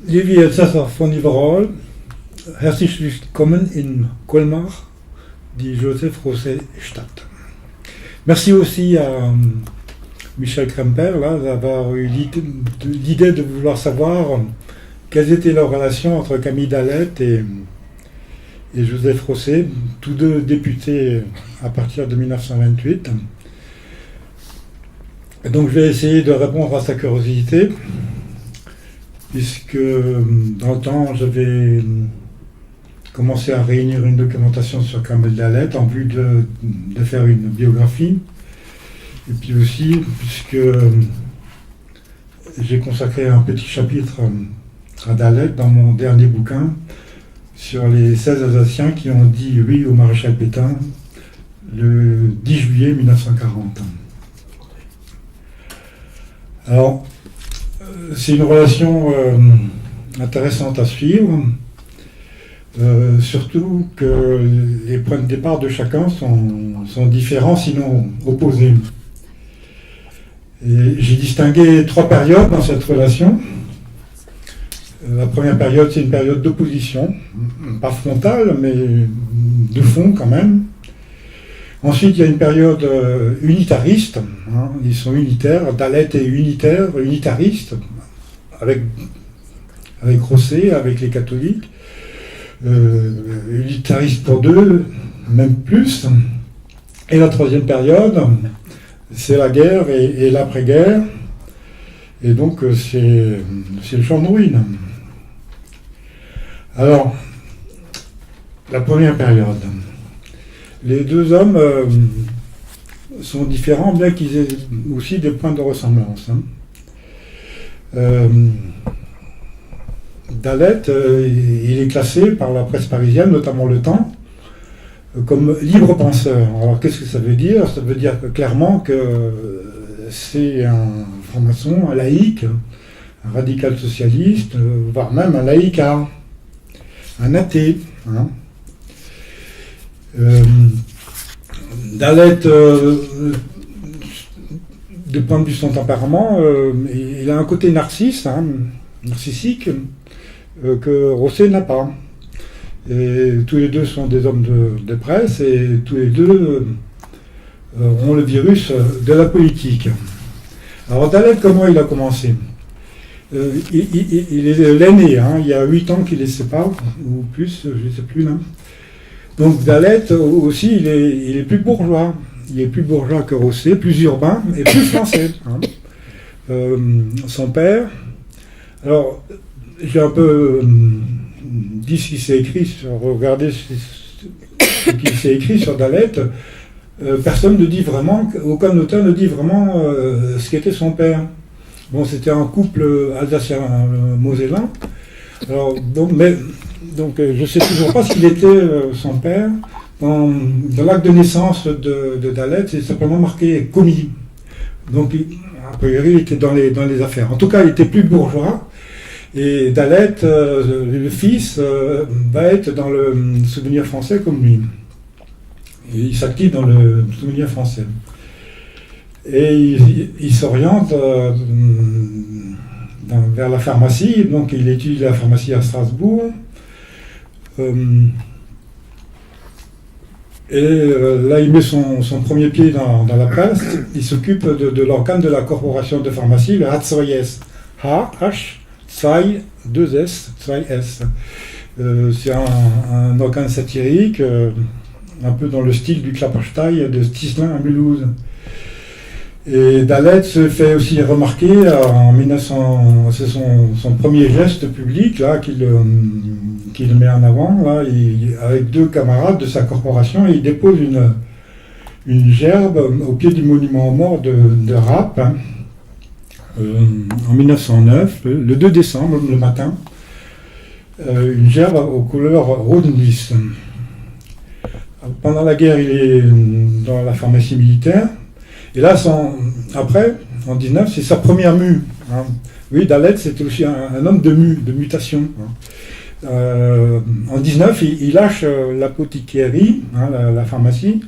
Liebe Elsässer von überall, herzlich willkommen in Colmar, die Joseph Rosset Stadt. Merci aussi à Michel Kremper d'avoir eu l'idée de vouloir savoir quelles étaient leurs relations entre Camille Dalette et Joseph Rosset, tous deux députés à partir de 1928. Et donc je vais essayer de répondre à sa curiosité, puisque dans le temps j'avais commencé à réunir une documentation sur Camille Dalette en vue de faire une biographie. Et puis aussi, puisque j'ai consacré un petit chapitre à Dalette dans mon dernier bouquin sur les 16 Alsaciens qui ont dit oui au maréchal Pétain le 10 juillet 1940. Alors, c'est une relation intéressante à suivre, surtout que les points de départ de chacun sont différents, sinon opposés. Et j'ai distingué 3 périodes dans cette relation. La première période, c'est une période d'opposition, pas frontale, mais de fond quand même. Ensuite, il y a une période unitariste, hein, ils sont unitaires, Dalette est unitaire, unitariste, avec Rosset, avec les catholiques, unitariste pour deux, même plus. Et la troisième période, c'est la guerre et l'après-guerre, et donc c'est le champ de ruines. Alors, la première période. Les deux hommes sont différents, bien qu'ils aient aussi des points de ressemblance. Dalette, il est classé par la presse parisienne, notamment Le Temps, comme libre penseur. Alors qu'est-ce que ça veut dire? Ça veut dire clairement que c'est un franc-maçon, un laïc, un radical socialiste, voire même un laïcard, un athée. Hein. Dalette, du point de vue de son tempérament, il a un côté narcissique, que Rosset n'a pas. Et tous les deux sont des hommes de presse et tous les deux ont le virus de la politique. Alors Dalette, comment il a commencé? Il est l'aîné, hein, il y a 8 ans qu'il les sépare, ou plus, je ne sais plus là. Donc Dalette aussi, il est plus bourgeois. Il est plus bourgeois que Rosset, plus urbain et plus français. Hein. Son père, alors j'ai un peu dit ce qui s'est écrit regardez ce qui s'est écrit sur Dalette. Personne ne dit vraiment, aucun auteur ne dit vraiment ce qu'était son père. Bon, c'était un couple alsacien-mosellan. Alors, donc, je ne sais toujours pas ce qu'il était son père. Dans l'acte de naissance de Dalette, c'est simplement marqué commis. Donc, a priori, il était dans les affaires. En tout cas, il était plus bourgeois. Et Dalette, le fils, va être dans le souvenir français comme lui. Et il s'active dans le souvenir français. Et il s'oriente vers la pharmacie, donc il étudie la pharmacie à Strasbourg. Là, il met son premier pied dans la presse. Il s'occupe de l'organe de la corporation de pharmacie, le H2S. H2S. C'est un organe satirique, un peu dans le style du Klapperstein de Stislin à Mulhouse. Et Dalette se fait aussi remarquer en 1900, c'est son premier geste public là qu'il met en avant là, avec 2 camarades de sa corporation, et il dépose une gerbe au pied du monument aux morts de Rapp hein, en 1909, le 2 décembre, le matin, une gerbe aux couleurs rose-nuisse. Pendant la guerre, il est dans la pharmacie militaire. Et là, après, en 19, c'est sa première mue. Hein. Oui, Dalette, c'était aussi un homme de mutation. Hein. En 19, il lâche l'apothiquerie, hein, la pharmacie,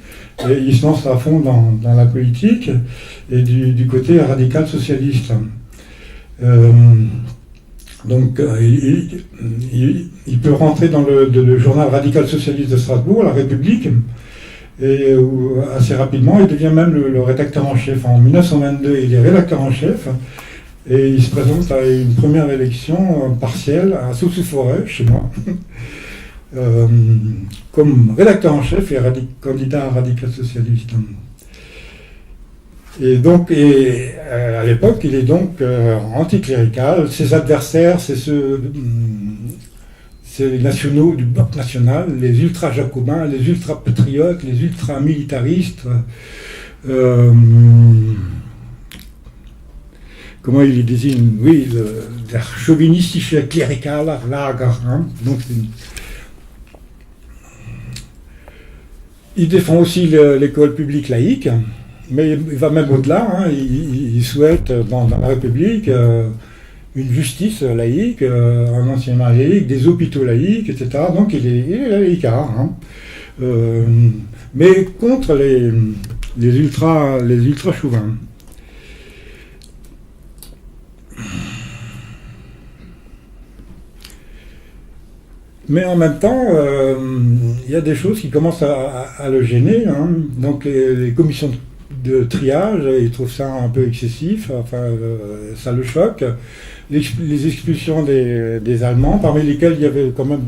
et il se lance à fond dans la politique et du côté radical socialiste. Donc il peut rentrer dans le journal radical socialiste de Strasbourg, La République, et assez rapidement il devient même le rédacteur en chef. En 1922, il est rédacteur en chef et il se présente à une première élection partielle à Sault-sous-Forêt, chez moi, comme rédacteur en chef et candidat radical socialiste. Et donc, à l'époque, il est donc anticlérical. Ses adversaires, c'est les nationaux du bloc national, les ultra-jacobins, les ultra-patriotes, les ultra-militaristes. Comment il les désigne? Oui, der chauvinistische clericaler Lager. Hein. Donc, il défend aussi l'école publique laïque. Mais il va même au-delà, hein. Il souhaite dans la République une justice laïque, un enseignement laïque, des hôpitaux laïques, etc. Donc il est laïcard. Hein. Mais contre les ultra chauvins. Mais en même temps, il y a des choses qui commencent à le gêner. Hein. Donc les commissions de triage, il trouve ça un peu excessif, enfin, ça le choque. Les expulsions des Allemands, parmi lesquels il y avait quand même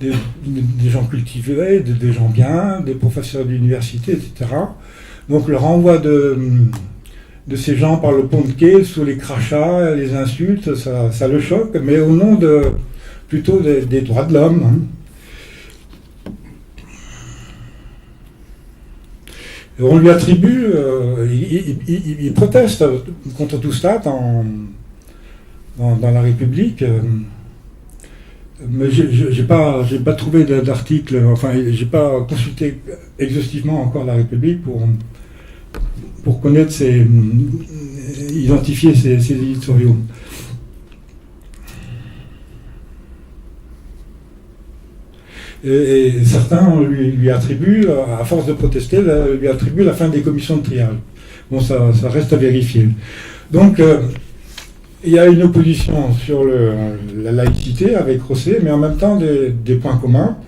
des gens cultivés, des gens bien, des professeurs d'université, etc. Donc le renvoi de ces gens par le pont de quai, sous les crachats, les insultes, ça le choque, mais au nom plutôt des droits de l'homme. Hein. On lui attribue, il proteste contre tout ça dans la République, mais j'ai pas trouvé d'article, enfin j'ai pas consulté exhaustivement encore la République pour connaître identifier ses éditoriaux. Et certains lui attribuent, à force de protester, lui attribuent la fin des commissions de triage. Bon, ça reste à vérifier. Donc, il y a une opposition sur la laïcité avec Rosset, mais en même temps des points communs.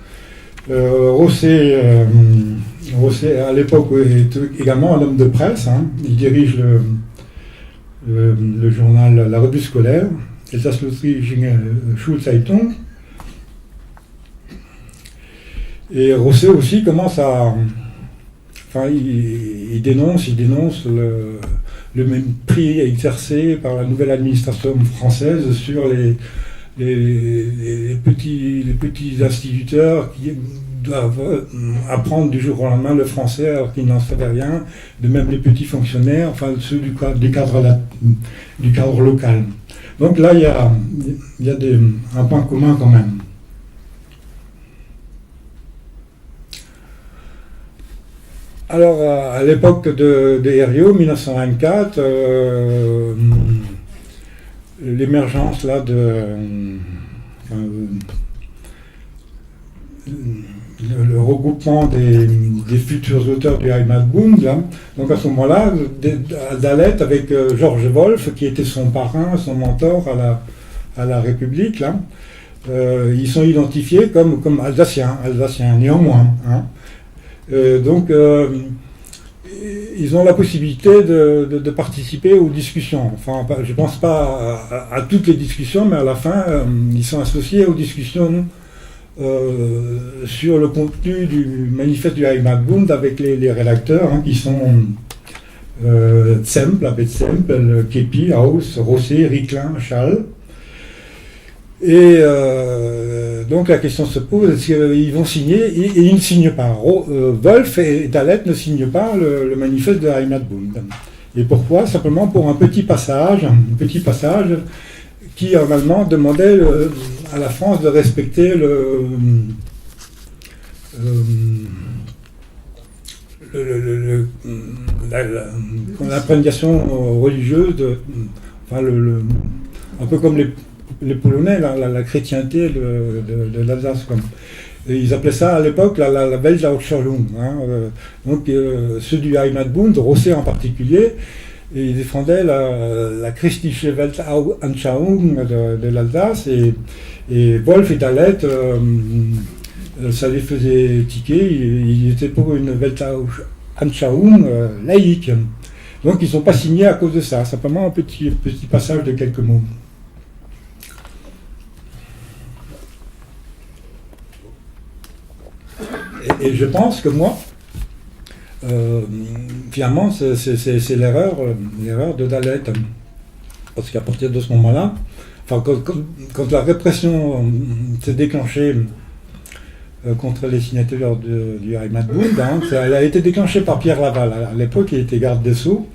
Rosset, à l'époque, est également un homme de presse. Hein. Il dirige le journal La Revue scolaire, Elsass-Lothringen Schulzeitung. Et Rosset aussi commence à... Enfin, il dénonce le mépris exercé par la nouvelle administration française sur les petits instituteurs qui doivent apprendre du jour au lendemain le français alors qu'ils n'en savaient rien, de même les petits fonctionnaires, enfin ceux du cadre local. Donc là, il y a un point commun quand même. Alors, à l'époque de Herriot, 1924, l'émergence là le regroupement des futurs auteurs du Heimatbund, là. Donc à ce moment-là, Dalet avec Georges Wolf, qui était son parrain, son mentor à la République, là, ils sont identifiés comme alsaciens néanmoins. Hein. Donc, ils ont la possibilité de participer aux discussions. Enfin, je ne pense pas à toutes les discussions, mais à la fin, ils sont associés aux discussions sur le contenu du manifeste du Heimatbund avec les rédacteurs, hein, qui sont Zempel, Abed Zempel, Kepi, Haus, Rosset, Ricklin, Schall. Et donc la question se pose, est-ce qu'ils vont signer? Et ils ne signent pas. Wolf et Dalet ne signent pas le manifeste de Heimatbund. Et pourquoi? Simplement pour un petit passage qui normalement demandait à la France de respecter l'imprégnation religieuse, enfin un peu comme les Polonais, la chrétienté de l'Alsace. Et ils appelaient ça à l'époque la Weltausstellung. Hein, donc ceux du Heimatbund, Rosset en particulier, et il défendait la Christliche Weltanschauung de l'Alsace, et Wolf et Dalet, ça les faisait tiquer, ils étaient pour une Weltanschauung laïque. Donc ils ne sont pas signés à cause de ça, simplement un petit passage de quelques mots. Et je pense que moi, finalement, c'est l'erreur de Dalet. Parce qu'à partir de ce moment-là, enfin, quand la répression s'est déclenchée contre les signataires du Heimatbund, elle a été déclenchée par Pierre Laval. À l'époque, il était garde des Sceaux.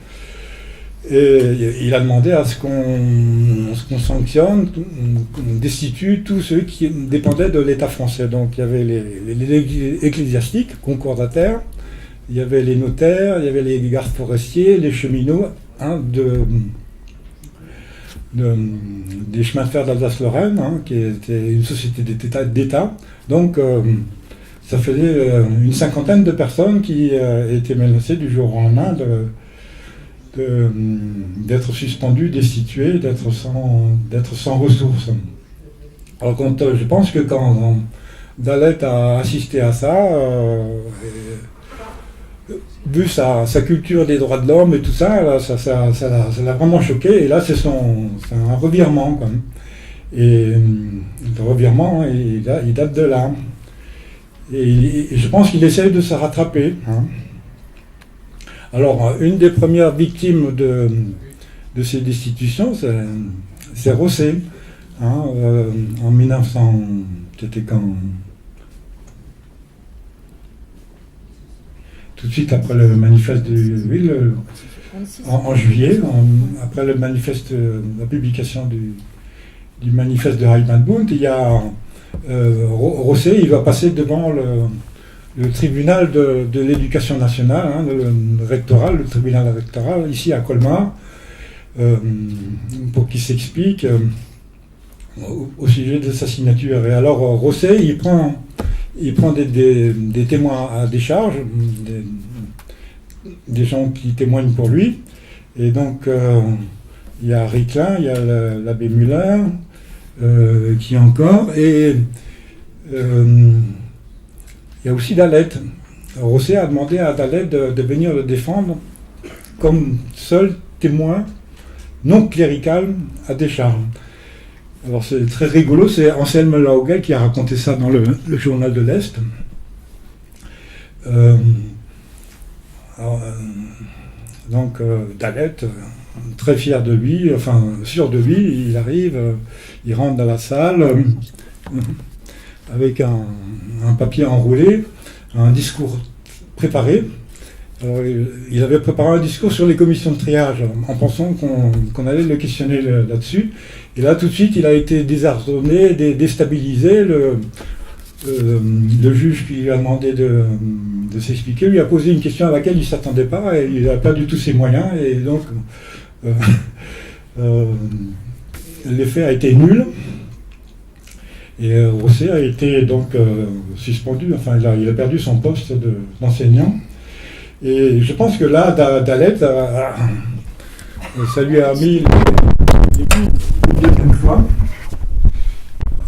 Et il a demandé à ce qu'on sanctionne, qu'on destitue tous ceux qui dépendaient de l'État français. Donc il y avait les ecclésiastiques, concordataires, il y avait les notaires, il y avait les gardes forestiers, les cheminots des chemins de fer d'Alsace-Lorraine, qui était une société d'État. Donc ça faisait une cinquantaine de personnes qui étaient menacées du jour au lendemain d'être suspendues, destituées, d'être sans ressources. Alors je pense que quand Dalet a assisté à ça, vu sa culture des droits de l'homme et tout ça, là, ça l'a vraiment choqué, et là c'est un revirement quand même. Et le revirement, il date de là. Et je pense qu'il essaye de se rattraper. Alors, une des premières victimes de ces destitutions, c'est Rosset. En 1900, c'était quand... Tout de suite après le manifeste en juillet, après le manifeste, la publication du manifeste de Heimatbund, il y a Rosset, il va passer devant le tribunal de l'éducation nationale, le tribunal rectoral, ici à Colmar, pour qu'il s'explique au sujet de sa signature. Et alors Rosset, il prend des témoins à décharge, des gens qui témoignent pour lui. Et donc, il y a Ricklin, il y a l'abbé Müller, qui encore, et il y a aussi Dalet. Rosset a demandé à Dalet de venir le défendre comme seul témoin non clérical à décharge. Alors c'est très rigolo, c'est Anselme Lauget qui a raconté ça dans le journal de l'Est. Donc Dalet, très fier de lui, enfin sûr de lui, il arrive, il rentre dans la salle avec un papier enroulé, un discours préparé. Alors, il avait préparé un discours sur les commissions de triage en pensant qu'on allait le questionner là-dessus. Et là, tout de suite, il a été désarçonné, déstabilisé. Le juge qui lui a demandé de s'expliquer lui a posé une question à laquelle il ne s'attendait pas et il a perdu tous ses moyens. Et donc, l'effet a été nul. Et Rosset a été donc suspendu, enfin il a perdu son poste d'enseignant. Et je pense que là, Dalet, ça lui a mis les pieds une fois.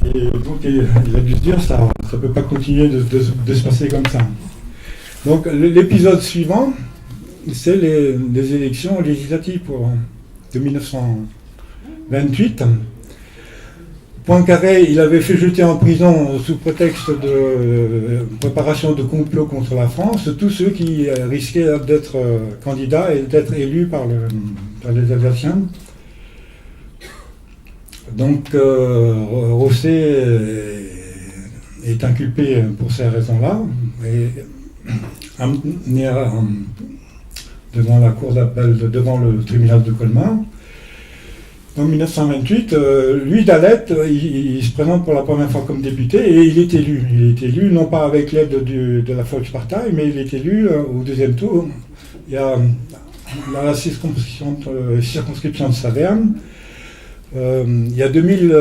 Et donc il a dû se dire, ça ne peut pas continuer de se passer comme ça. Donc l'épisode suivant, c'est les élections législatives de 1928. Poincaré, il avait fait jeter en prison sous prétexte de préparation de complot contre la France tous ceux qui risquaient d'être candidats et d'être élus par les Alsaciens. Donc Rosset est inculpé pour ces raisons-là et amené devant la cour d'appel, devant le tribunal de Colmar. En 1928, lui, Dalet, il se présente pour la première fois comme député et il est élu. Il est élu non pas avec l'aide de la Volkspartei, mais il est élu au deuxième tour. Il y a dans la circonscription de Saverne, il y a 2000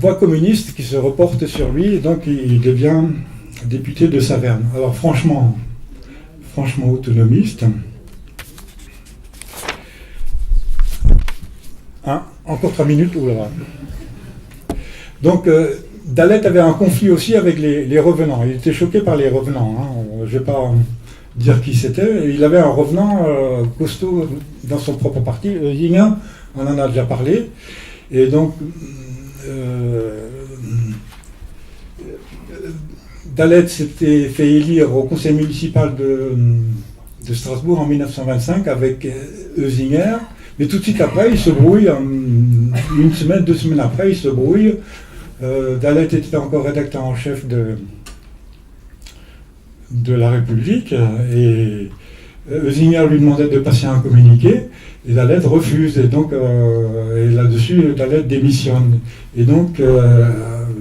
voix communistes qui se reportent sur lui et donc il devient député de Saverne. Alors franchement autonomiste. Encore 3 minutes, oulala. Donc, Dalet avait un conflit aussi avec les revenants. Il était choqué par les revenants. Je ne vais pas dire qui c'était. Il avait un revenant costaud dans son propre parti. Zinger, on en a déjà parlé. Et donc, Dalet s'était fait élire au conseil municipal de Strasbourg en 1925 avec Zinger. Mais tout de suite après, il se brouille. Une semaine, 2 semaines après, il se brouille. Dalet était encore rédacteur en chef de la République et Zinger lui demandait de passer un communiqué et Dalet refuse et donc et là-dessus Dalet démissionne et donc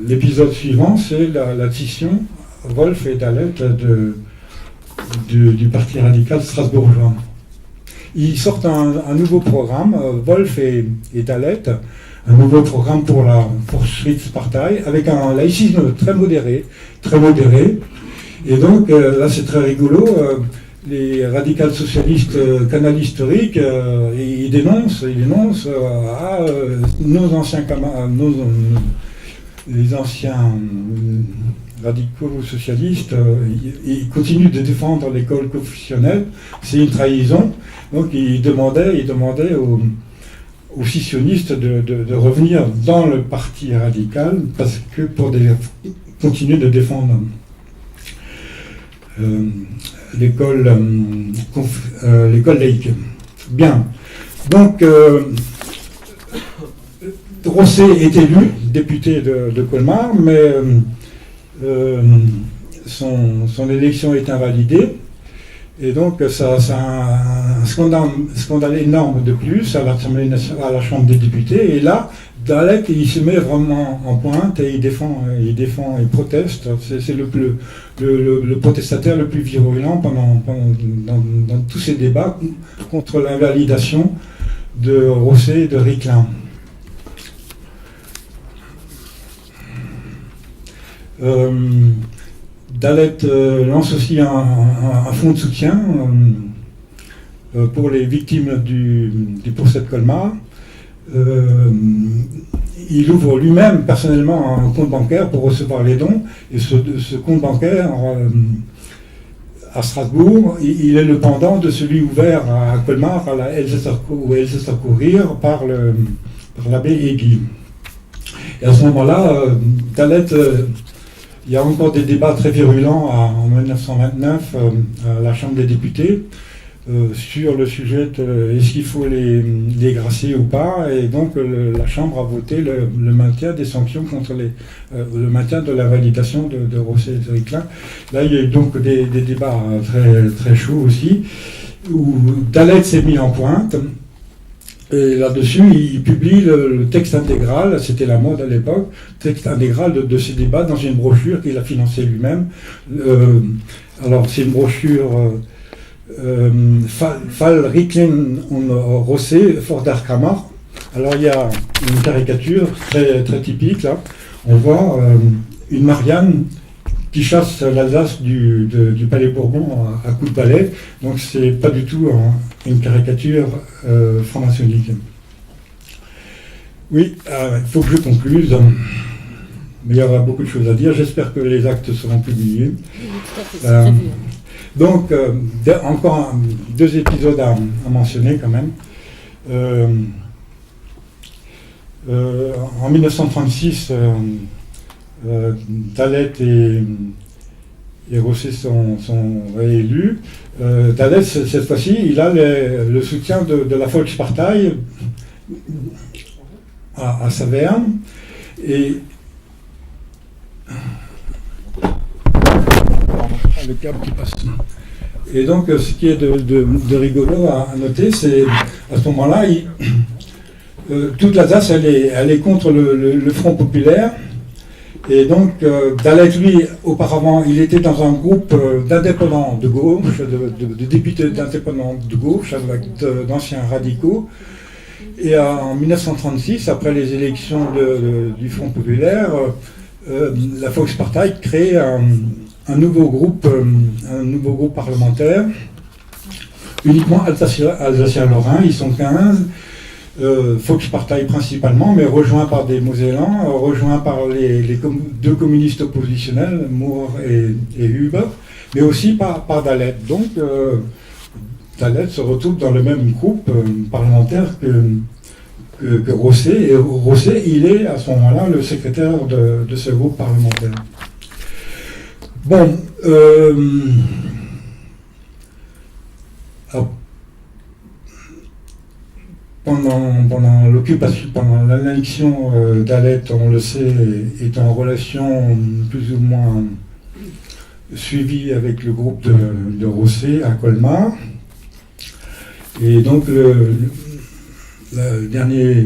l'épisode suivant c'est la scission Wolf et Dalet du Parti radical strasbourgeois. Ils sortent un nouveau programme, Wolf et Dalet, un nouveau programme pour la Schwyz-Partei avec un laïcisme très modéré. Et donc, là, c'est très rigolo. Les radicals socialistes canal historique, ils dénoncent nos anciens camarades, les anciens radicaux socialistes, ils continuent de défendre l'école confessionnelle. C'est une trahison. Donc, ils demandaient aux scissionnistes de revenir dans le parti radical parce que pour continuer de défendre l'école laïque. Bien. Donc, Rosset est élu député de Colmar, mais son élection est invalidée. Et donc, ça a un scandale énorme de plus à la Chambre des députés. Et là, Dalet, il se met vraiment en pointe et il proteste. C'est le protestataire le plus virulent dans tous ces débats contre l'invalidation de Rosset et de Ricklin. Dalet lance aussi un fonds de soutien pour les victimes du procès de Colmar. Il ouvre lui-même personnellement un compte bancaire pour recevoir les dons. Et ce compte bancaire à Strasbourg, il est le pendant de celui ouvert à Colmar, à la Elsässer Kurier, par l'abbé Egui. Et à ce moment-là, Dalet... il y a encore des débats très virulents en 1929 à la Chambre des députés sur le sujet de est-ce qu'il faut les gracier ou pas, et donc la Chambre a voté le maintien des sanctions contre le maintien de la validation de Rosset et de Ricklin. Là, il y a eu donc des débats très, très chauds aussi, où Dalet s'est mis en pointe. Et là-dessus, il publie le texte intégral, c'était la mode à l'époque, texte intégral de ces débats dans une brochure qu'il a financée lui-même. Alors, c'est une brochure Fall Ricklin und Rosset vor der Kammer. Alors, il y a une caricature très, très typique, là. On voit une Marianne qui chasse l'Alsace du Palais Bourbon à coups de balai. Donc c'est pas du tout une caricature franc-maçonnique. Oui, il faut que je concluse. Mais il y aura beaucoup de choses à dire. J'espère que les actes seront publiés. Donc, encore 2 épisodes à mentionner quand même. En 1936, Dalet et Rosset sont réélus. Dalet, cette fois-ci, il a le soutien de la Volkspartei à Saverne. Et le câble qui passe. Et donc, ce qui est de rigolo à noter, c'est à ce moment-là, toute l'Alsace, elle est contre le Front populaire. Et donc, Dalet, lui, auparavant, il était dans un groupe d'indépendants de gauche, de députés d'indépendants de gauche, avec d'anciens radicaux. Et en 1936, après les élections du Front populaire, la Volkspartei crée un nouveau groupe parlementaire, uniquement Alsacien-Lorrain, ils sont 15. Volkspartei principalement, mais rejoint par des Mosellans, rejoint par deux communistes oppositionnels, Moore et Huber, mais aussi par Dalet. Donc Dalet se retrouve dans le même groupe parlementaire que Rosset, et Rosset, il est à ce moment-là le secrétaire de ce groupe parlementaire. Bon, pendant l'occupation, pendant l'annexion, Dalet, on le sait, est en relation plus ou moins suivie avec le groupe de Rosset à Colmar. Et donc le dernier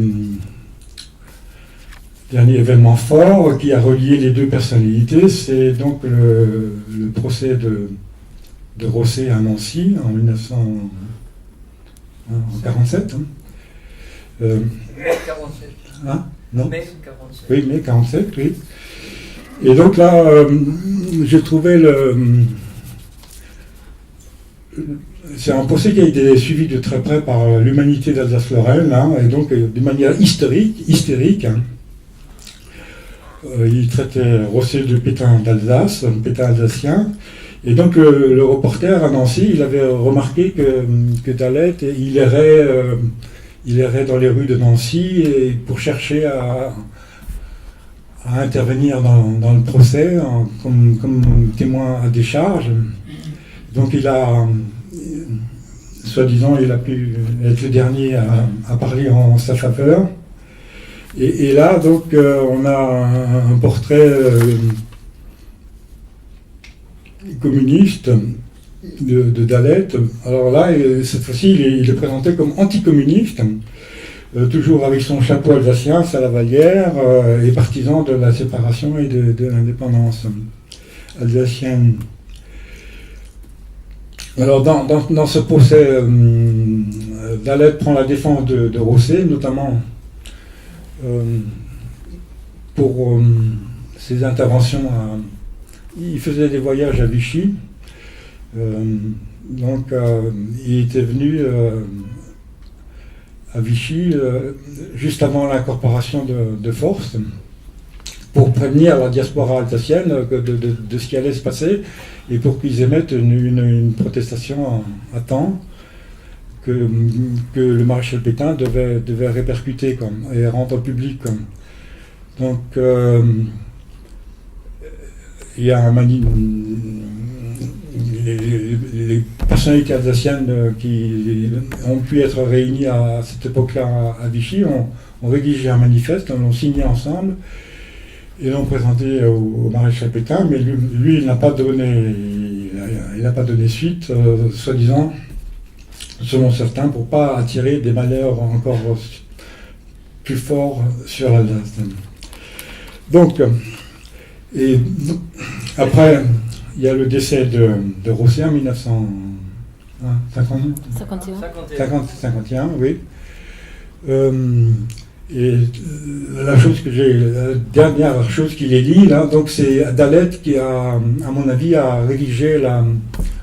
événement fort qui a relié les deux personnalités, c'est donc le procès de Rosset à Nancy en 1947. Mai 47. Hein, non Mai 47. Oui, mai 47, oui. Et donc là, j'ai trouvé c'est un procès qui a été suivi de très près par l'Humanité d'Alsace-Lorraine, hein, et donc de manière hystérique. Hein. Il traitait Rosset de pétain d'Alsace, pétain alsacien. Et donc le reporter à Nancy, il avait remarqué que Dalet, il errait dans les rues de Nancy et pour chercher à intervenir dans le procès comme témoin à décharge. Donc soi-disant, il a pu être le dernier à parler en sa faveur. Et là, donc, on a un portrait communiste de Dalet. Alors là, cette fois-ci, il est présenté comme anticommuniste, toujours avec son chapeau alsacien, sa lavalière, et partisan de la séparation et de l'indépendance alsacienne. Alors dans ce procès, Dalet prend la défense de Rosset, notamment pour ses interventions. Il faisait des voyages à Vichy, donc il était venu à Vichy juste avant l'incorporation de force, pour prévenir la diaspora alsacienne de ce qui allait se passer et pour qu'ils émettent une protestation à temps que le maréchal Pétain devait répercuter et rendre public. Donc il y a les personnalités alsaciennes qui ont pu être réunies à cette époque-là à Vichy ont rédigé un manifeste, l'ont signé ensemble et l'ont présenté au maréchal Pétain, mais lui il n'a pas donné suite, soi-disant, selon certains, pour ne pas attirer des malheurs encore plus forts sur l'Alsace. Donc, et après, il y a le décès de Rosset en 1951, oui. Et la dernière chose qu'il ait dit, là, donc c'est Dalet qui a, à mon avis, a rédigé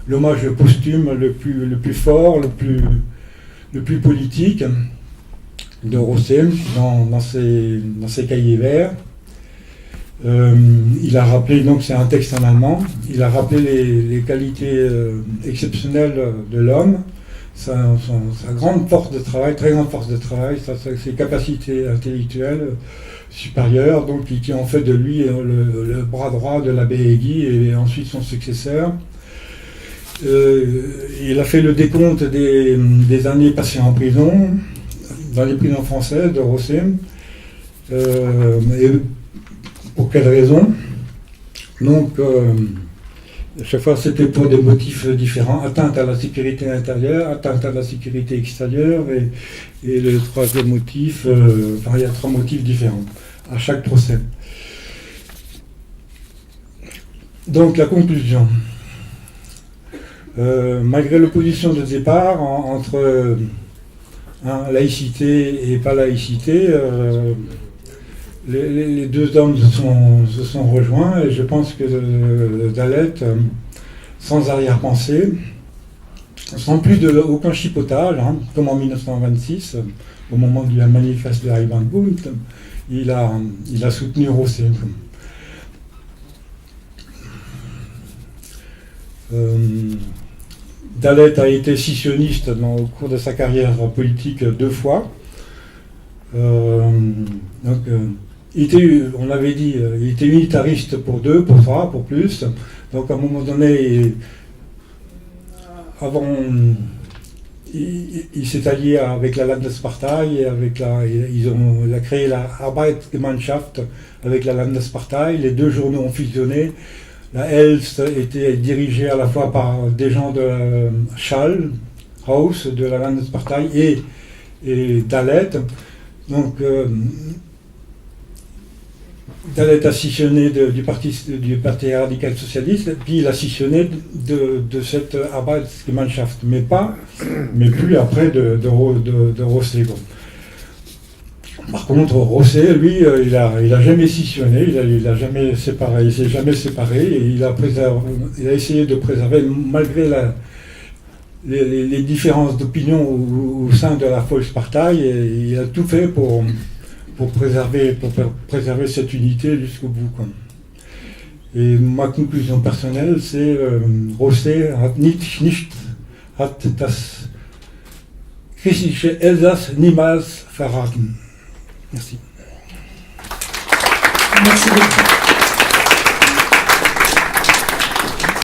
l'hommage posthume le plus fort, le plus politique de Rosset dans ses cahiers verts. Il a rappelé, donc c'est un texte en allemand, il a rappelé les qualités exceptionnelles de l'homme, sa grande force de travail, très grande force de travail, ses capacités intellectuelles supérieures, donc qui ont fait de lui le bras droit de l'abbé Egui et ensuite son successeur. Il a fait le décompte des années passées en prison, dans les prisons françaises de Rosset. Et pour quelles raisons? Donc, chaque fois, c'était pour des motifs différents, atteinte à la sécurité intérieure, atteinte à la sécurité extérieure, et le troisième motif, il y a 3 motifs différents à chaque procès. Donc, la conclusion. Malgré l'opposition de départ entre laïcité et pas laïcité, les deux hommes se sont rejoints, et je pense que Dalet, sans arrière-pensée, sans plus aucun chipotage, comme en 1926, au moment du manifeste de Heimatbund, il a soutenu Rosset. Dalet a été scissionniste au cours de sa carrière politique 2 fois. On avait dit, il était unitariste pour 2, pour 3, pour plus. Donc à un moment donné, il s'est allié avec la Landespartei et il a créé la Arbeitsgemeinschaft avec la Landespartei. Les 2 journaux ont fusionné. La Elst était dirigée à la fois par des gens de Schall, Haus, de la Landespartei et Dalet. Donc Dalet a scissionné du parti radical socialiste, puis il a scissionné de cette Arbeitsgemeinschaft, mais plus après de Rosset. Bon. Par contre, Rosset, lui, il a jamais scissionné, il a jamais séparé, il s'est jamais séparé, et il a essayé de préserver, malgré les différences d'opinion au sein de la Volkspartei, et il a tout fait pour préserver cette unité jusqu'au bout. Quoi. Et ma conclusion personnelle, c'est Rosset hat das griechische Elsass niemals verraten. Merci. Merci beaucoup.